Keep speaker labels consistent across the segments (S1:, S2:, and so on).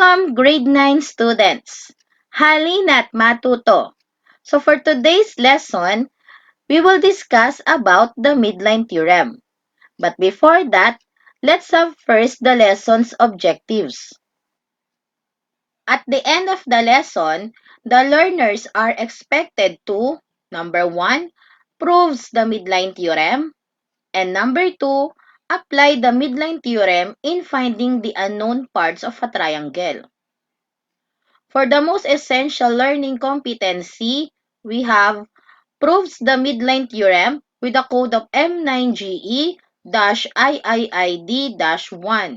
S1: Welcome, grade 9 students. HALINA'T MATH-TUTO. So for today's lesson, we will discuss about the midline theorem. But before that, let's have first the lesson's objectives. At the end of the lesson, the learners are expected to, number 1, proves the midline theorem, and number 2, apply the midline theorem in finding the unknown parts of a triangle. For the most essential learning competency, we have proves the midline theorem with a code of M9GE-IIID-1.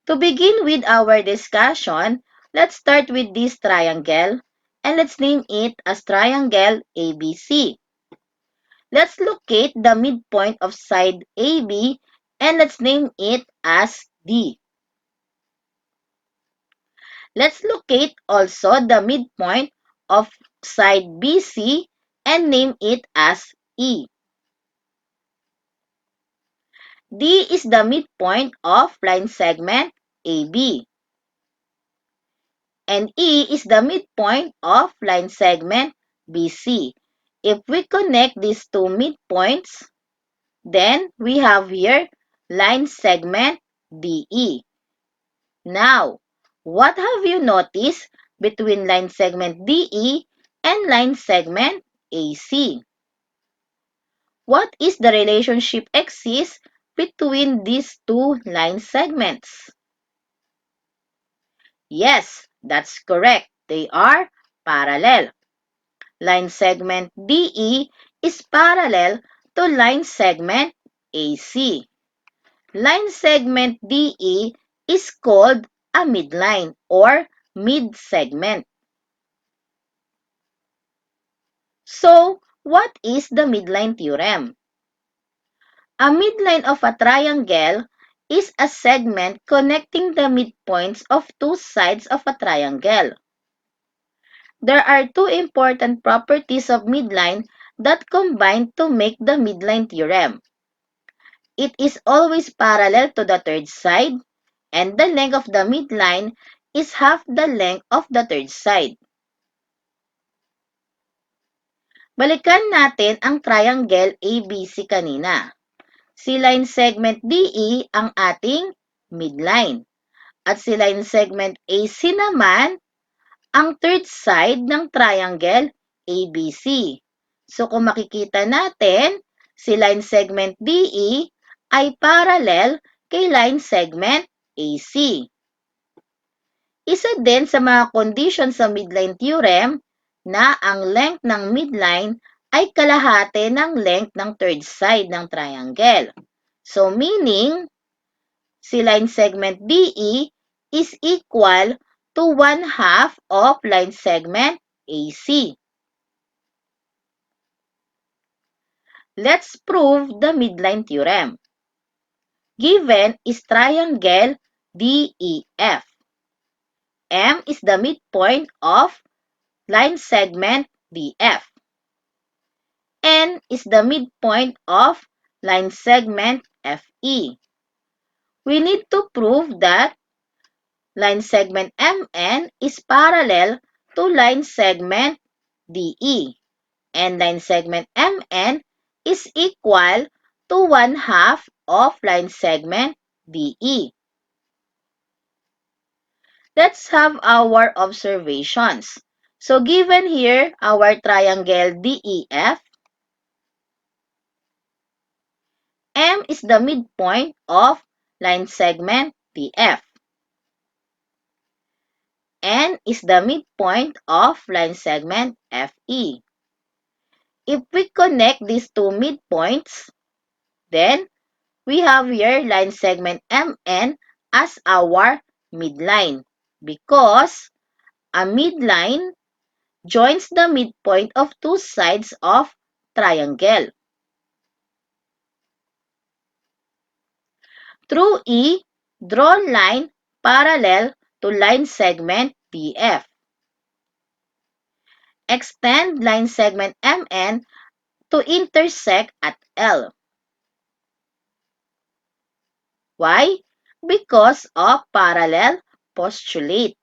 S1: To begin with our discussion, let's start with this triangle and let's name it as triangle ABC. Let's locate the midpoint of side AB and let's name it as D. Let's locate also the midpoint of side BC and name it as E. D is the midpoint of line segment AB. And E is the midpoint of line segment BC. If we connect these two midpoints, then we have here line segment DE. Now, what have you noticed between line segment DE and line segment AC? What is the relationship exists between these two line segments? Yes, that's correct. They are parallel. Line segment DE is parallel to line segment AC. Line segment DE is called a midline or mid-segment. So, what is the midline theorem? A midline of a triangle is a segment connecting the midpoints of two sides of a triangle. There are two important properties of midline that combine to make the midline theorem. It is always parallel to the third side, and the length of the midline is half the length of the third side. Balikan natin ang triangle ABC kanina. Si line segment DE ang ating midline. At si line segment AC naman ang third side ng triangle ABC. So kung makikita natin, si line segment DE ay parallel kay line segment AC. Isa din sa mga condition sa midline theorem na ang length ng midline ay kalahati ng length ng third side ng triangle. So meaning, si line segment DE is equal to 1/2 of line segment AC. Let's prove the midline theorem. Given is triangle DEF. M is the midpoint of line segment DF. N is the midpoint of line segment FE. We need to prove that line segment MN is parallel to line segment DE, and line segment MN is equal to 1/2 of line segment DE. Let's have our observations. So given here, our triangle DEF, M is the midpoint of line segment DF. N is the midpoint of line segment FE. If we connect these two midpoints, then we have here line segment MN as our midline because a midline joins the midpoint of two sides of triangle. Through E, draw line parallel to line segment DF. Extend line segment MN to intersect at L. Why? Because of parallel postulate.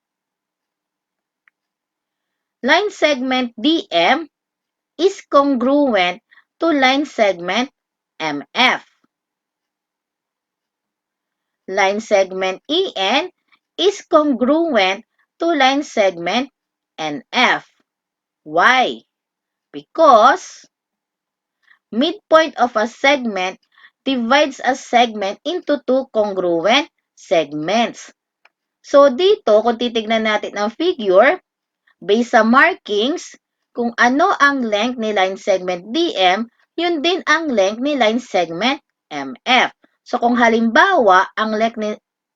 S1: Line segment DM is congruent to line segment MF. Line segment EN is congruent to line segment NF. Why? Because midpoint of a segment divides a segment into two congruent segments. So dito, kung titignan natin ang figure, based sa markings, kung ano ang length ni line segment DM, yun din ang length ni line segment MF. So kung halimbawa, ang length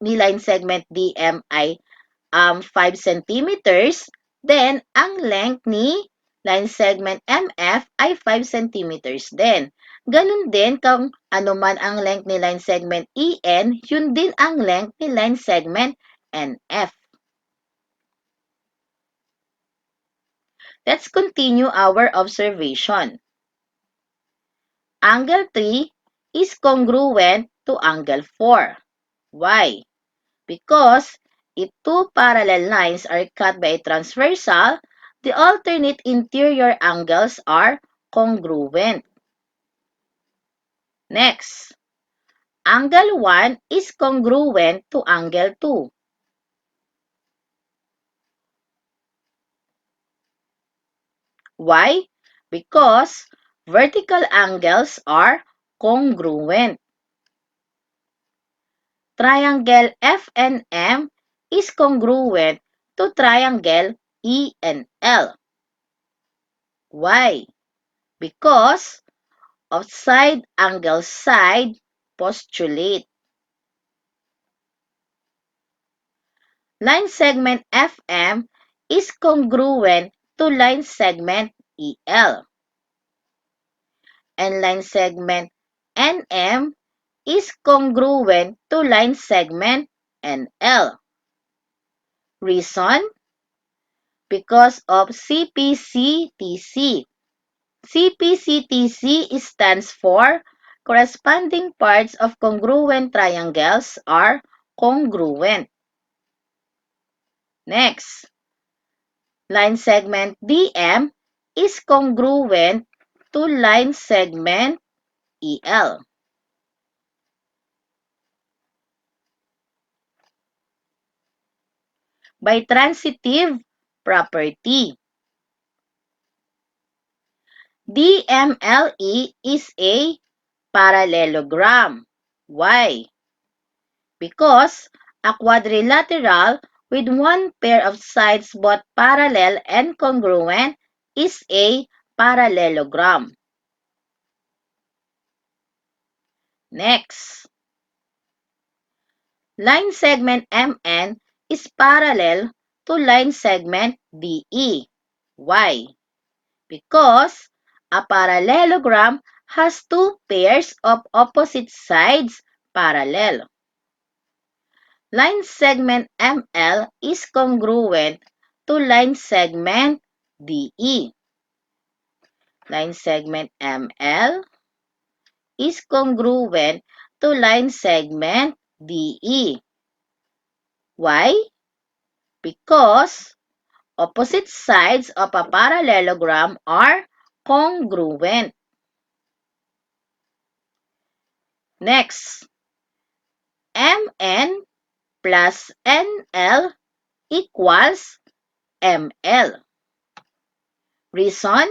S1: ni line segment DM ay 5 centimeters, then ang length ni line segment MF ay 5 centimeters din. Ganun din kung ano man ang length ni line segment EN, yun din ang length ni line segment NF. Let's continue our observation. Angle 3 is congruent to angle 4. Why? Because if two parallel lines are cut by a transversal, the alternate interior angles are congruent. Next, angle 1 is congruent to angle 2. Why? Because vertical angles are congruent. Triangle F and M is congruent to triangle E and L. Why? Because of side angle side postulate. Line segment FM is congruent to line segment EL. And line segment NM is congruent to line segment NL. Reason? Because of CPCTC. CPCTC stands for corresponding parts of congruent triangles are congruent. Next, line segment DM is congruent to line segment EL. By transitive property. DMLE is a parallelogram. Why? Because a quadrilateral with one pair of sides both parallel and congruent is a parallelogram. Next, line segment MN is parallel to line segment DE. Why? Because a parallelogram has two pairs of opposite sides parallel. Line segment ML is congruent to line segment DE. Line segment ML is congruent to line segment DE. Why? Because opposite sides of a parallelogram are congruent. Next, MN plus NL equals ML. Reason?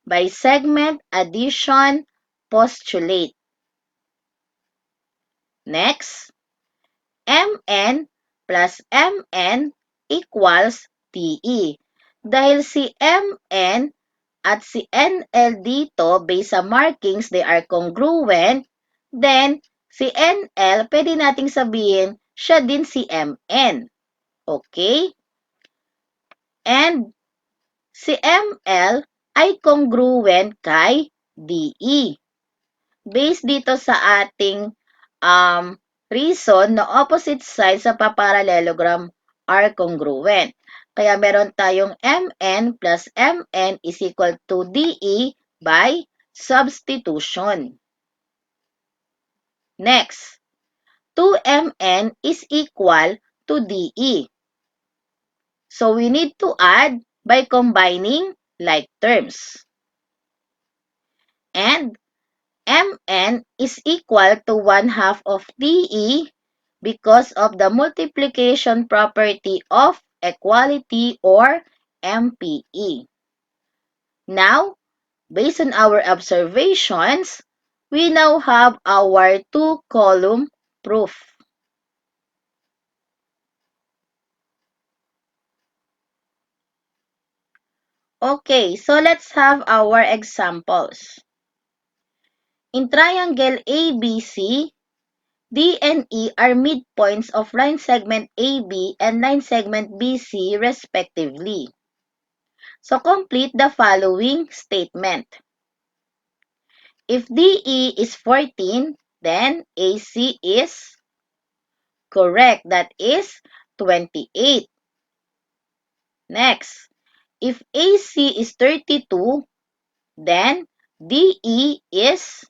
S1: By segment addition postulate. Next, MN plus MN equals TE. Dahil si MN at si NL dito, based sa markings, they are congruent, then si NL, pwede nating sabihin, siya din si MN. Okay? And si ML ay congruent kay DE. Based dito sa ating reason na opposite sides sa parallelogram are congruent. Kaya meron tayong MN plus MN is equal to DE by substitution. Next, 2MN is equal to to DE. So we need to add by combining like terms. And MN is equal to 1/2 of DE because of the multiplication property of equality or MPE. Now, based on our observations, we now have our two-column proof. Okay, so let's have our examples. In triangle ABC, D and E are midpoints of line segment AB and line segment BC respectively. So complete the following statement. If DE is 14, then AC is correct. That is 28. Next, if AC is 32, then DE is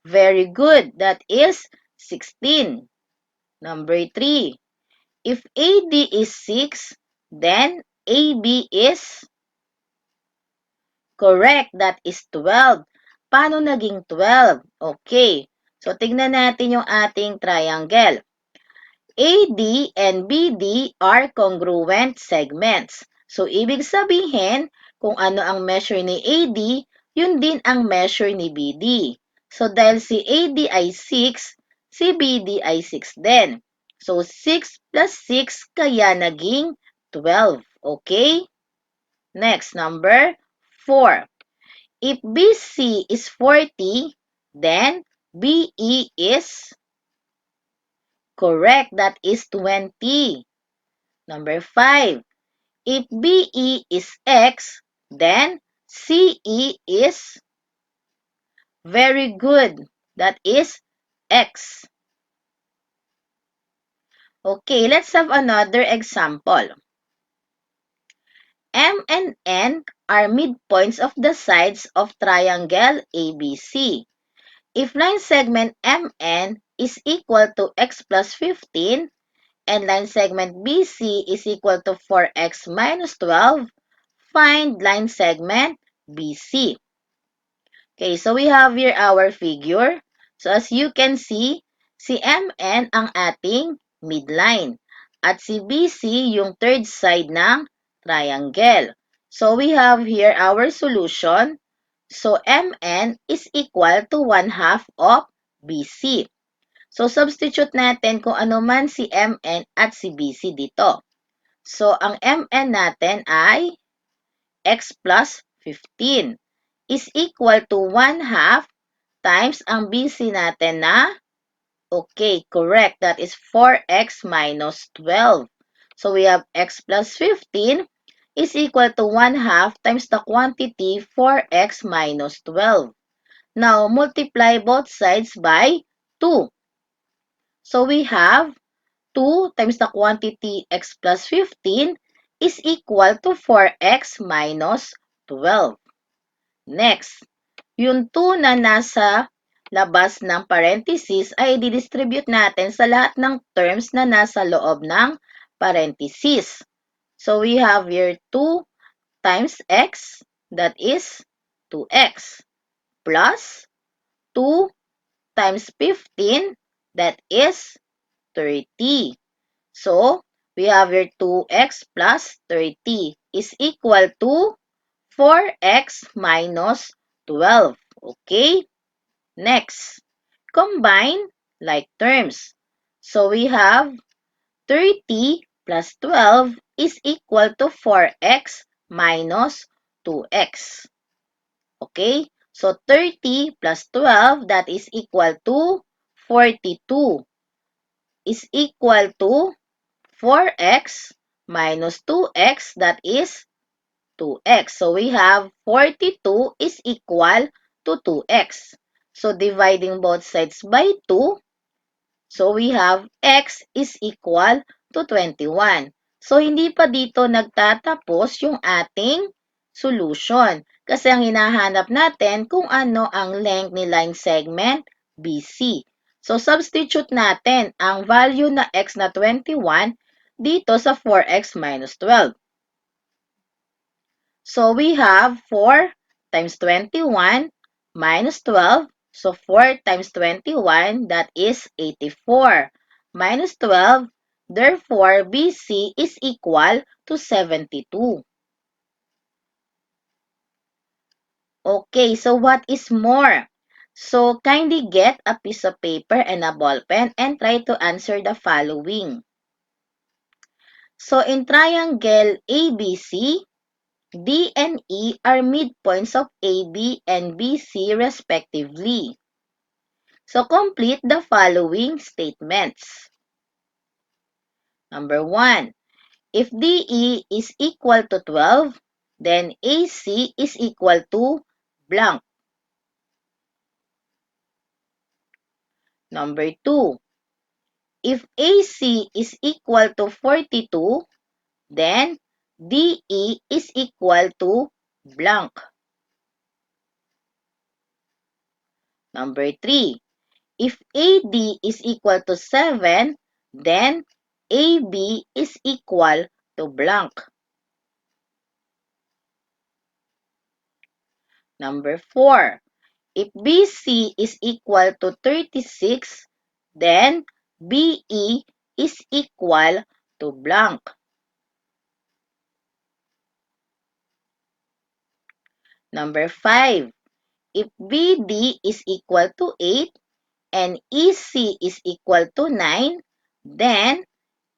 S1: very good. That is 16. Number 3, if AD is 6, then AB is correct. That is 12. Paano naging 12? Okay. So, tignan natin yung ating triangle. AD and BD are congruent segments. So, ibig sabihin, kung ano ang measure ni AD, yun din ang measure ni BD. So, dahil si AD ay 6, si BD ay 6 din. So, 6 plus 6 kaya naging 12. Okay? Next, number 4. If BC is 40, then BE is correct. That is 20. Number 5. If BE is X, then CE is very good. That is X. Okay, let's have another example. M and N are midpoints of the sides of triangle ABC. If line segment MN is equal to X plus 15, and line segment BC is equal to 4X minus 12, find line segment BC. Okay, so we have here our figure. So as you can see, si MN ang ating midline. At si BC yung third side ng triangle. So we have here our solution. So MN is equal to 1/2 of BC. So substitute natin kung ano man si MN at si BC dito. So ang MN natin ay X plus 15 is equal to 1/2 times ang BC natin na, okay, correct, that is 4X minus 12. So we have X plus 15 is equal to 1/2 times the quantity 4X minus 12. Now, multiply both sides by 2. So we have 2 times the quantity X plus 15 is equal to 4X minus 12. Next, yung 2 na nasa labas ng parenthesis ay didistribute natin sa lahat ng terms na nasa loob ng parenthesis. So we have here 2 times X, that is 2X, plus 2 times 15, that is 30. So, we have here 2X plus 30 is equal to 4X minus 12. Okay? Next, combine like terms. So, we have 30 plus 12 is equal to 4X minus 2X. Okay? So, 30 plus 12, that is equal to 42, is equal to 4X minus 2X, that is 2X. So, we have 42 is equal to 2X. So, dividing both sides by 2, so we have X is equal to 21. So, hindi pa dito nagtatapos yung ating solution. Kasi ang hinahanap natin kung ano ang length ni line segment BC. So, substitute natin ang value na x na 21 dito sa 4x minus 12. So, we have 4 times 21 minus 12. So, 4 times 21, that is 84. Minus 12, therefore, BC is equal to 72. Okay, so what is more? So, kindly get a piece of paper and a ball pen and try to answer the following. So, in triangle ABC, D and E are midpoints of AB and BC respectively. So, complete the following statements. Number 1. If DE is equal to 12, then AC is equal to blank. Number 2. If AC is equal to 42, then DE is equal to blank. Number 3. If AD is equal to 7, then AB is equal to blank. Number 4. If BC is equal to 36, then BE is equal to blank. Number 5. If BD is equal to 8 and EC is equal to 9, then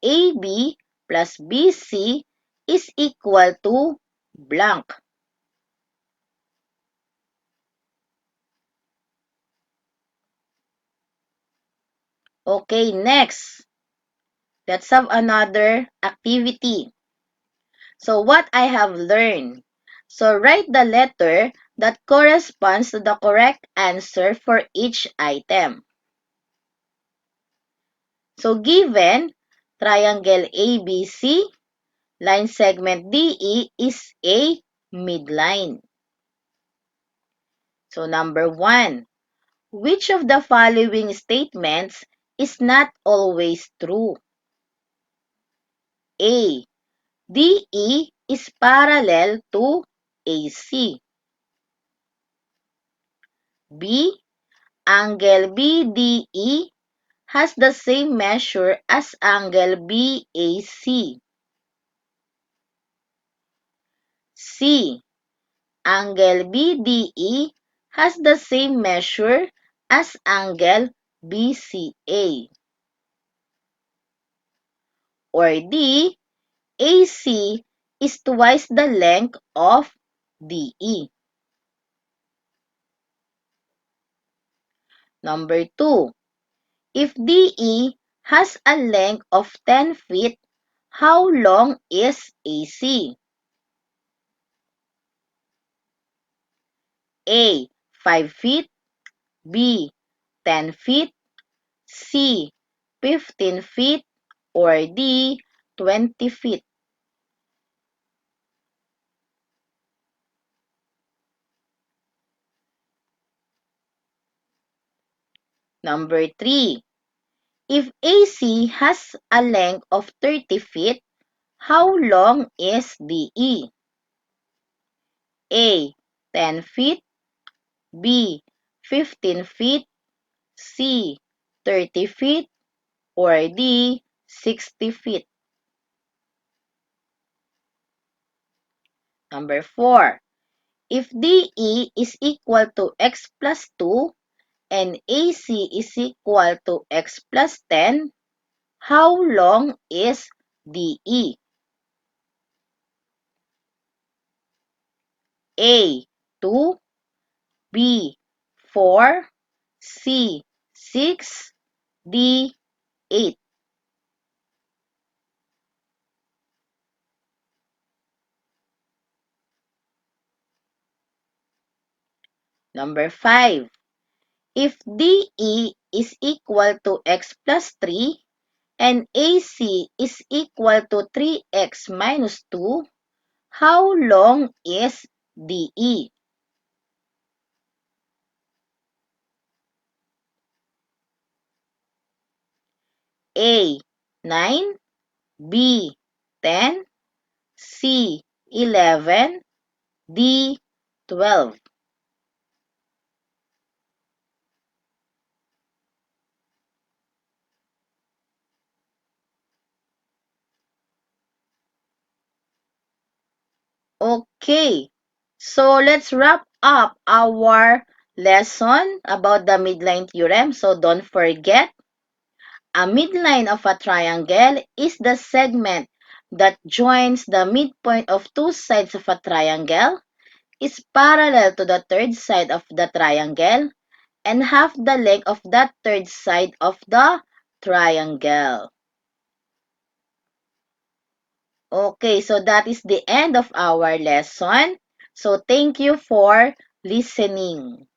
S1: AB plus BC is equal to blank. Okay, next. Let's have another activity. So what I have learned. So write the letter that corresponds to the correct answer for each item. So given triangle ABC, line segment DE is a midline. So number 1, which of the following statements is not always true? A. DE is parallel to AC. B. Angle BDE has the same measure as angle BAC. C. Angle BDE has the same measure as angle BCA. Or D. AC is twice the length of DE. Number 2. If DE has a length of 10 feet, how long is AC? A. 5 feet. B. 10 feet. C. 15 feet. Or D. 20 feet. Number 3. If AC has a length of 30 feet, how long is DE? A. 10 feet. B. 15 feet. C. 30 feet. Or D. 60 feet. Number 4. If DE is equal to x plus 2 and AC is equal to x plus 10, how long is DE? A. 2. B. 4. C. 6. D. 8. Number 5. If DE is equal to x plus 3 and AC is equal to 3x minus 2, how long is DE? A, 9, B, 10, C, 11, D, 12. Okay, so let's wrap up our lesson about the midline theorem. So don't forget, a midline of a triangle is the segment that joins the midpoint of two sides of a triangle, is parallel to the third side of the triangle, and half the length of that third side of the triangle. Okay, so that is the end of our lesson. So thank you for listening.